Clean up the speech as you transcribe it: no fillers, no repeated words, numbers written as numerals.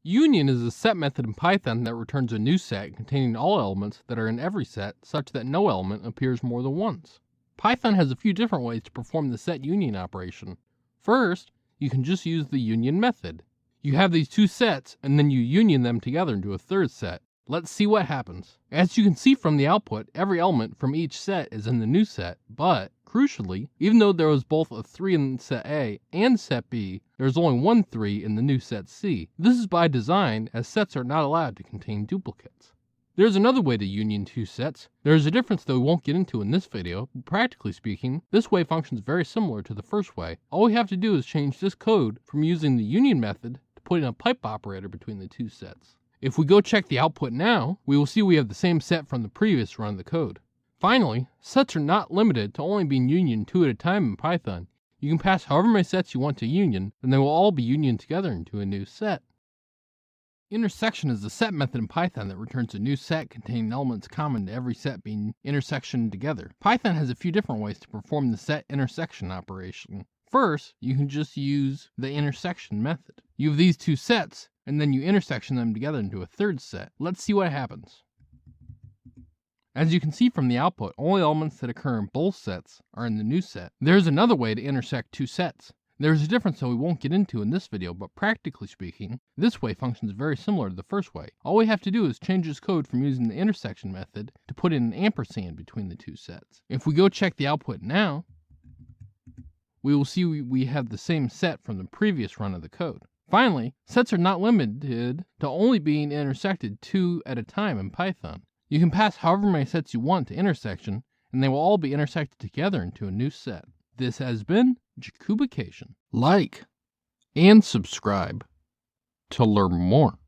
Union is a set method in Python that returns a new set containing all elements that are in every set such that no element appears more than once. Python has a few different ways to perform the set union operation. First, you can just use the union method. You have these two sets and then you union them together into a third set. Let's see what happens. As you can see from the output, every element from each set is in the new set, but crucially, even though there was both a 3 in set A and set B, there's only one 3 in the new set C. This is by design, as sets are not allowed to contain duplicates. There's another way to union two sets. There's a difference that we won't get into in this video, but practically speaking, this way functions very similar to the first way. All we have to do is change this code from using the union method to putting a pipe operator between the two sets. If we go check the output now, we will see we have the same set from the previous run of the code. Finally, sets are not limited to only being unioned 2 at a time in Python. You can pass however many sets you want to union, and they will all be unioned together into a new set. Intersection is the set method in Python that returns a new set containing elements common to every set being intersectioned together. Python has a few different ways to perform the set intersection operation. First, you can just use the intersection method. You have these two sets, and then you intersection them together into a third set. Let's see what happens. As you can see from the output, only elements that occur in both sets are in the new set. There's another way to intersect two sets. There's a difference that we won't get into in this video, but practically speaking, this way functions very similar to the first way. All we have to do is change this code from using the intersection method to put in an ampersand between the two sets. If we go check the output now, we will see we have the same set from the previous run of the code. Finally, sets are not limited to only being intersected 2 at a time in Python. You can pass however many sets you want to intersection, and they will all be intersected together into a new set. This has been Jakubication. Like and subscribe to learn more.